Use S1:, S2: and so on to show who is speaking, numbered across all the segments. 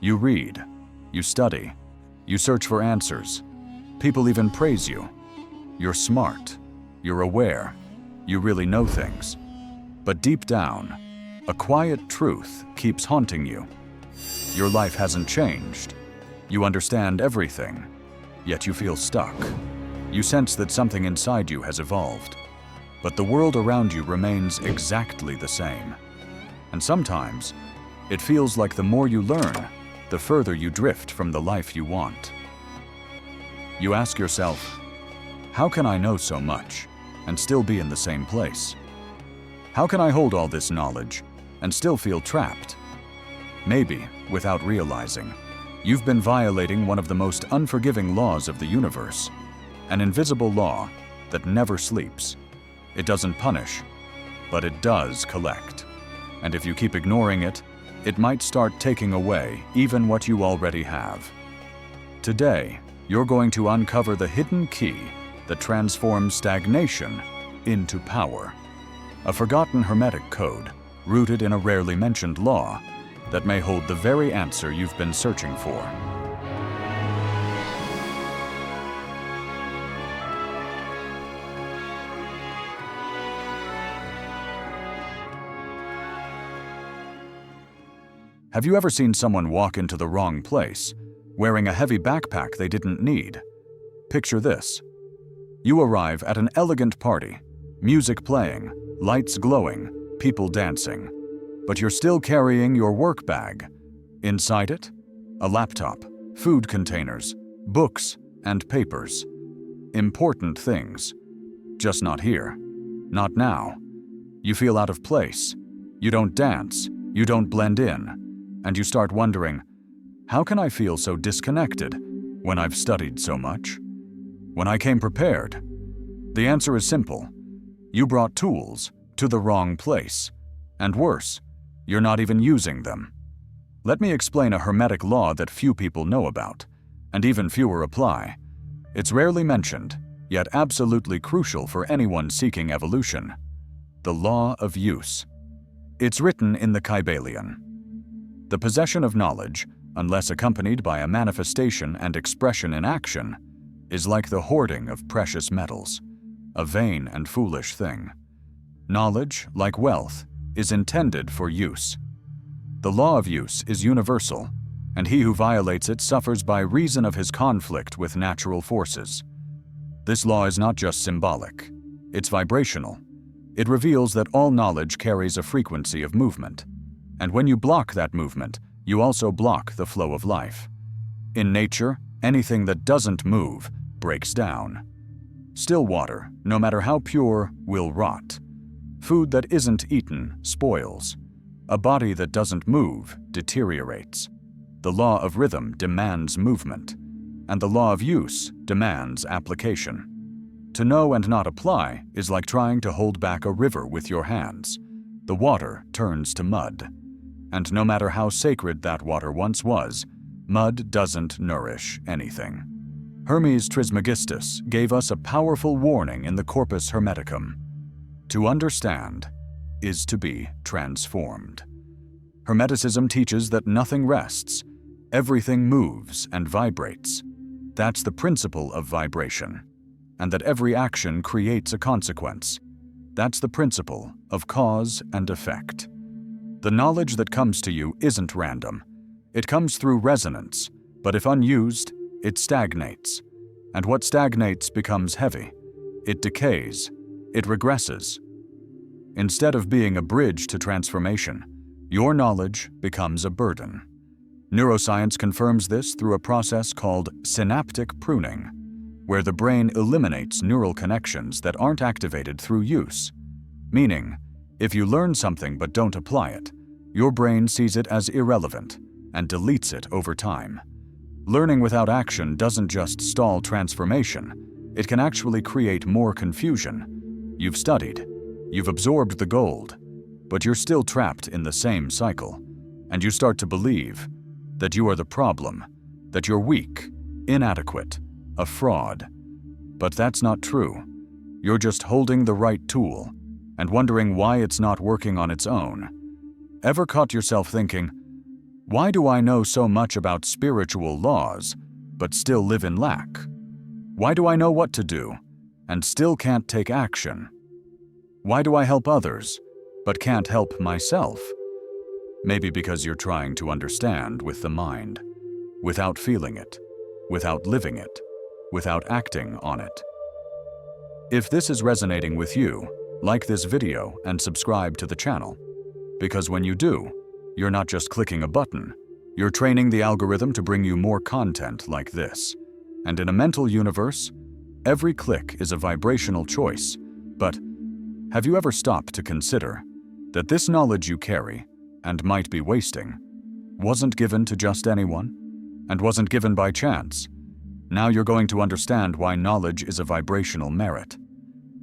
S1: You read, you study, you search for answers. People even praise you. You're smart, you're aware, you really know things. But deep down, a quiet truth keeps haunting you. Your life hasn't changed. You understand everything, yet you feel stuck. You sense that something inside you has evolved, but the world around you remains exactly the same. And sometimes, it feels like the more you learn, the further you drift from the life you want. You ask yourself, how can I know so much and still be in the same place? How can I hold all this knowledge and still feel trapped? Maybe, without realizing, you've been violating one of the most unforgiving laws of the universe, an invisible law that never sleeps. It doesn't punish, but it does collect. And if you keep ignoring it, it might start taking away even what you already have. Today, you're going to uncover the hidden key that transforms stagnation into power. A forgotten Hermetic code, rooted in a rarely mentioned law, that may hold the very answer you've been searching for. Have you ever seen someone walk into the wrong place, wearing a heavy backpack they didn't need? Picture this. You arrive at an elegant party, music playing, lights glowing, people dancing, but you're still carrying your work bag. Inside it, a laptop, food containers, books, and papers. Important things. Just not here. Not now. You feel out of place. You don't dance. You don't blend in. And you start wondering, how can I feel so disconnected when I've studied so much? When I came prepared? The answer is simple. You brought tools to the wrong place. And worse, you're not even using them. Let me explain a Hermetic law that few people know about, and even fewer apply. It's rarely mentioned, yet absolutely crucial for anyone seeking evolution. The law of use. It's written in the Kybalion. The possession of knowledge, unless accompanied by a manifestation and expression in action, is like the hoarding of precious metals, a vain and foolish thing. Knowledge, like wealth, is intended for use. The law of use is universal, and he who violates it suffers by reason of his conflict with natural forces. This law is not just symbolic, it's vibrational. It reveals that all knowledge carries a frequency of movement. And when you block that movement, you also block the flow of life. In nature, anything that doesn't move breaks down. Still water, no matter how pure, will rot. Food that isn't eaten spoils. A body that doesn't move deteriorates. The law of rhythm demands movement, and the law of use demands application. To know and not apply is like trying to hold back a river with your hands. The water turns to mud. And no matter how sacred that water once was, mud doesn't nourish anything. Hermes Trismegistus gave us a powerful warning in the Corpus Hermeticum. To understand is to be transformed. Hermeticism teaches that nothing rests, everything moves and vibrates. That's the principle of vibration, and that every action creates a consequence. That's the principle of cause and effect. The knowledge that comes to you isn't random. It comes through resonance, but if unused, it stagnates. And what stagnates becomes heavy. It decays. It regresses. Instead of being a bridge to transformation, your knowledge becomes a burden. Neuroscience confirms this through a process called synaptic pruning, where the brain eliminates neural connections that aren't activated through use. Meaning, if you learn something but don't apply it, your brain sees it as irrelevant and deletes it over time. Learning without action doesn't just stall transformation, it can actually create more confusion. You've studied, you've absorbed the gold, but you're still trapped in the same cycle, and you start to believe that you are the problem, that you're weak, inadequate, a fraud. But that's not true. You're just holding the right tool and wondering why it's not working on its own. Ever caught yourself thinking, Why do I know so much about spiritual laws, but still live in lack? Why do I know what to do, and still can't take action? Why do I help others, but can't help myself? Maybe because you're trying to understand with the mind, without feeling it, without living it, without acting on it. If this is resonating with you, like this video and subscribe to the channel. Because when you do, you're not just clicking a button, you're training the algorithm to bring you more content like this. And in a mental universe, every click is a vibrational choice. But have you ever stopped to consider that this knowledge you carry, and might be wasting, wasn't given to just anyone, and wasn't given by chance? Now you're going to understand why knowledge is a vibrational merit,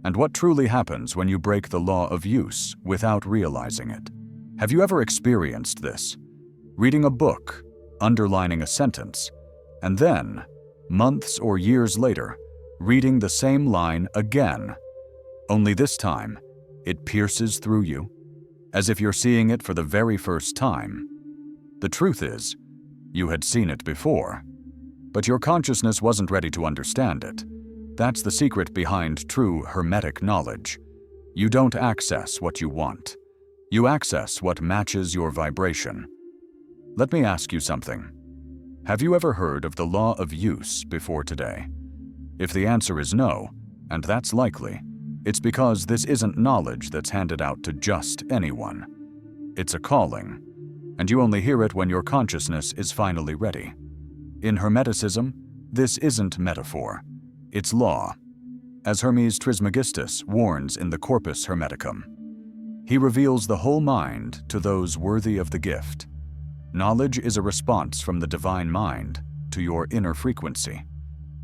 S1: and what truly happens when you break the law of use without realizing it. Have you ever experienced this? Reading a book, underlining a sentence, and then, months or years later, reading the same line again, only this time, it pierces through you, as if you're seeing it for the very first time. The truth is, you had seen it before, but your consciousness wasn't ready to understand it. That's the secret behind true Hermetic knowledge. You don't access what you want. You access what matches your vibration. Let me ask you something. Have you ever heard of the law of use before today? If the answer is no, and that's likely, it's because this isn't knowledge that's handed out to just anyone. It's a calling, and you only hear it when your consciousness is finally ready. In Hermeticism, this isn't metaphor, it's law. As Hermes Trismegistus warns in the Corpus Hermeticum, he reveals the whole mind to those worthy of the gift. Knowledge is a response from the divine mind to your inner frequency.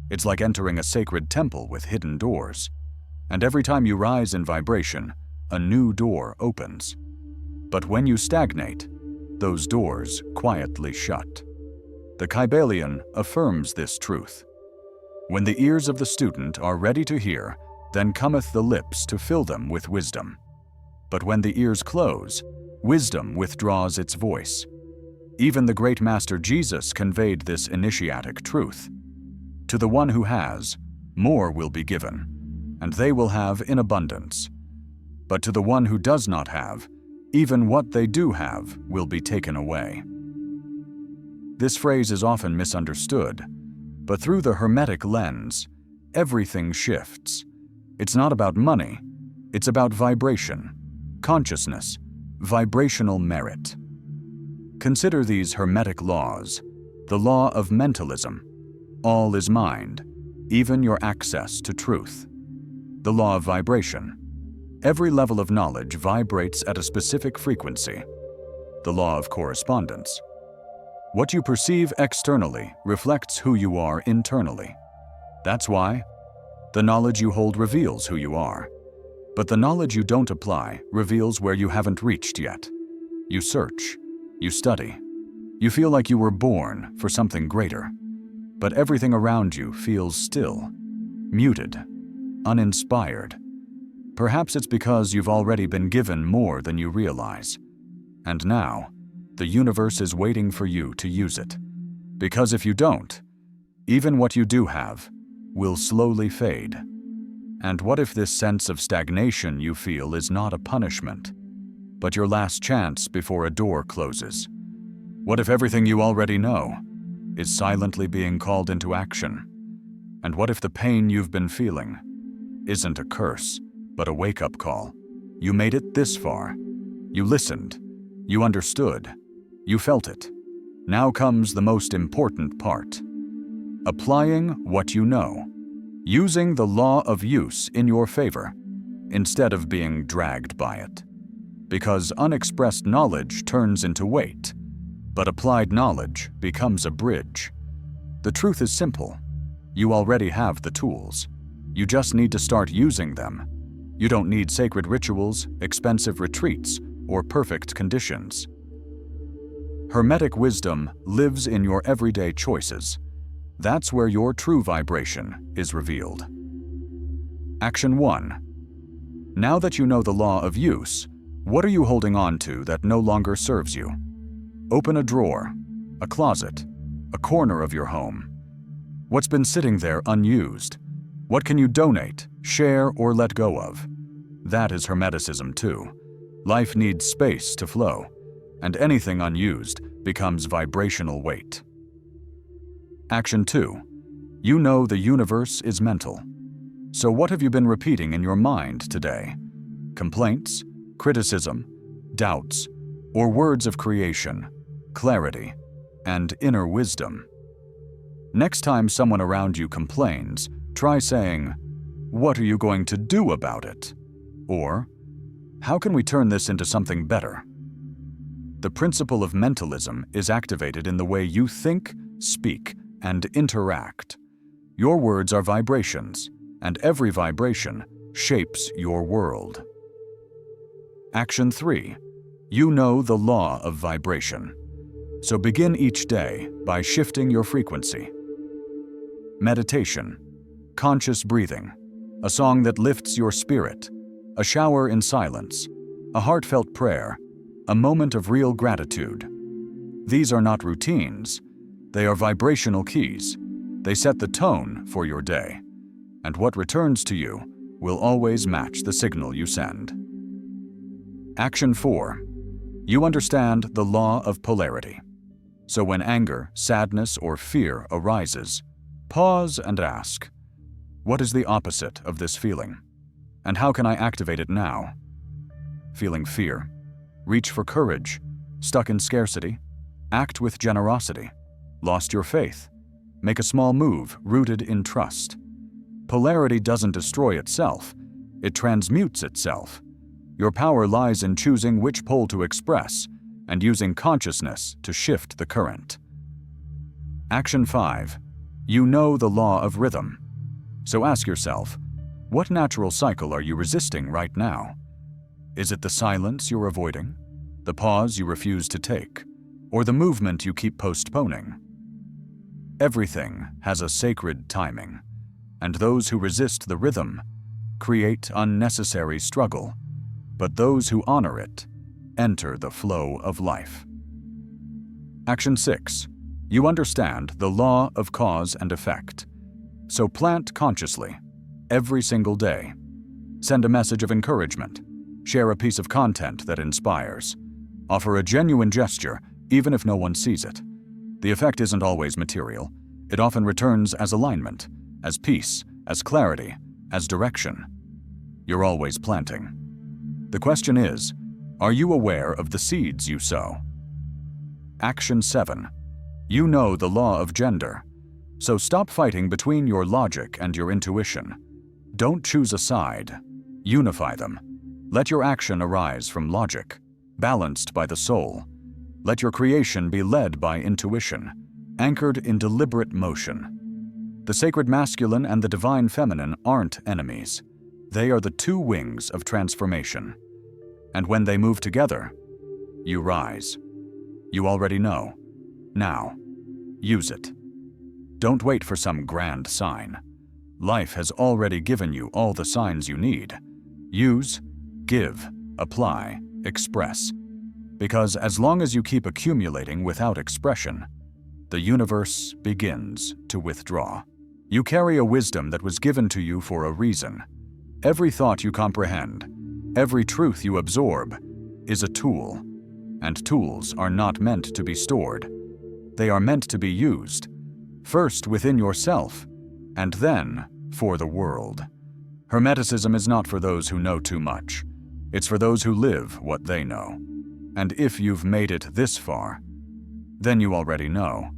S1: It's like entering a sacred temple with hidden doors. And every time you rise in vibration, a new door opens. But when you stagnate, those doors quietly shut. The Kybalion affirms this truth. When the ears of the student are ready to hear, then cometh the lips to fill them with wisdom. But when the ears close, wisdom withdraws its voice. Even the great Master Jesus conveyed this initiatic truth. To the one who has, more will be given, and they will have in abundance. But to the one who does not have, even what they do have will be taken away. This phrase is often misunderstood, but through the Hermetic lens, everything shifts. It's not about money, it's about vibration, consciousness, vibrational merit. Consider these Hermetic laws, the law of mentalism. All is mind, even your access to truth. The law of vibration. Every level of knowledge vibrates at a specific frequency. The law of correspondence. What you perceive externally reflects who you are internally. That's why the knowledge you hold reveals who you are. But the knowledge you don't apply reveals where you haven't reached yet. You search, you study, you feel like you were born for something greater. But everything around you feels still, muted, uninspired. Perhaps it's because you've already been given more than you realize. And now, the universe is waiting for you to use it. Because if you don't, even what you do have will slowly fade. And what if this sense of stagnation you feel is not a punishment, but your last chance before a door closes? What if everything you already know is silently being called into action? And what if the pain you've been feeling isn't a curse, but a wake-up call? You made it this far. You listened. You understood. You felt it. Now comes the most important part. Applying what you know. Using the law of use in your favor, instead of being dragged by it. Because unexpressed knowledge turns into weight, but applied knowledge becomes a bridge. The truth is simple. You already have the tools. You just need to start using them. You don't need sacred rituals, expensive retreats, or perfect conditions. Hermetic wisdom lives in your everyday choices. That's where your true vibration is revealed. Action 1. Now that you know the law of use, what are you holding on to that no longer serves you? Open a drawer, a closet, a corner of your home? What's been sitting there unused? What can you donate, share, or let go of? That is Hermeticism too. Life needs space to flow, and anything unused becomes vibrational weight. Action 2. You know the universe is mental. So what have you been repeating in your mind today? Complaints, criticism, doubts, or words of creation, clarity, and inner wisdom? Next time someone around you complains, try saying, "What are you going to do about it?" Or, "How can we turn this into something better?" The principle of mentalism is activated in the way you think, speak, and interact. Your words are vibrations, and every vibration shapes your world. Action 3. You know the law of vibration. So begin each day by shifting your frequency. Meditation, conscious breathing, a song that lifts your spirit, a shower in silence, a heartfelt prayer, a moment of real gratitude. These are not routines. They are vibrational keys. They set the tone for your day, and what returns to you will always match the signal you send. Action 4. You understand the law of polarity. So when anger, sadness, or fear arises, pause and ask, what is the opposite of this feeling? And how can I activate it now? Feeling fear? Reach for courage. Stuck in scarcity? Act with generosity. Lost your faith? Make a small move rooted in trust. Polarity doesn't destroy itself. It transmutes itself. Your power lies in choosing which pole to express and using consciousness to shift the current. Action 5. You know the law of rhythm. So ask yourself, what natural cycle are you resisting right now? Is it the silence you're avoiding, the pause you refuse to take, or the movement you keep postponing? Everything has a sacred timing, and those who resist the rhythm create unnecessary struggle, but those who honor it enter the flow of life. Action 6. You understand the law of cause and effect. So plant consciously, every single day. Send a message of encouragement. Share a piece of content that inspires. Offer a genuine gesture, even if no one sees it. The effect isn't always material. It often returns as alignment, as peace, as clarity, as direction. You're always planting. The question is, are you aware of the seeds you sow? Action 7. You know the law of gender. So stop fighting between your logic and your intuition. Don't choose a side. Unify them. Let your action arise from logic, balanced by the soul. Let your creation be led by intuition, anchored in deliberate motion. The sacred masculine and the divine feminine aren't enemies. They are the two wings of transformation. And when they move together, you rise. You already know. Now, use it. Don't wait for some grand sign. Life has already given you all the signs you need. Use, give, apply, express. Because as long as you keep accumulating without expression, the universe begins to withdraw. You carry a wisdom that was given to you for a reason. Every thought you comprehend, every truth you absorb, is a tool. And tools are not meant to be stored. They are meant to be used, first within yourself, and then for the world. Hermeticism is not for those who know too much. It's for those who live what they know. And if you've made it this far, then you already know.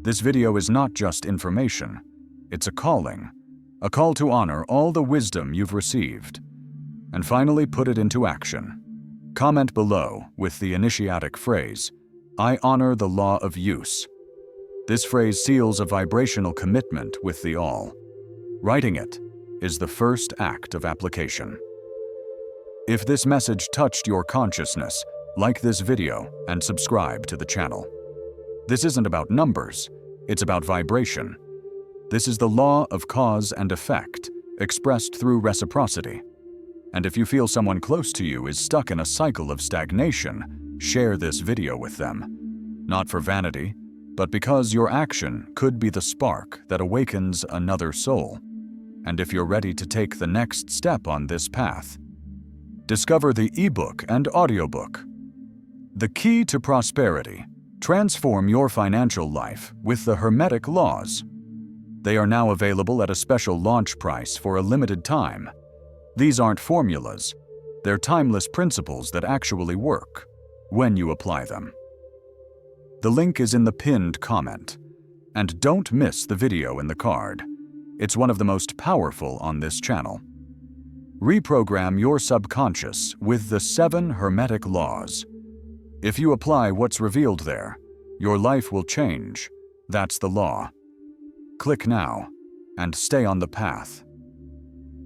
S1: This video is not just information. It's a calling. A call to honor all the wisdom you've received. And finally put it into action. Comment below with the initiatic phrase, "I honor the law of use." This phrase seals a vibrational commitment with the all. Writing it is the first act of application. If this message touched your consciousness, like this video and subscribe to the channel. This isn't about numbers, it's about vibration. This is the law of cause and effect, expressed through reciprocity. And if you feel someone close to you is stuck in a cycle of stagnation, share this video with them. Not for vanity, but because your action could be the spark that awakens another soul. And if you're ready to take the next step on this path, discover the ebook and audiobook, The Key to Prosperity. Transform your financial life with the Hermetic Laws. They are now available at a special launch price for a limited time. These aren't formulas. They're timeless principles that actually work when you apply them. The link is in the pinned comment. And don't miss the video in the card. It's one of the most powerful on this channel. Reprogram your subconscious with the 7 Hermetic Laws. If you apply what's revealed there, your life will change. That's the law. Click now and stay on the path.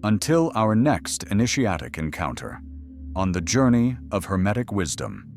S1: Until our next initiatic encounter on the journey of Hermetic wisdom.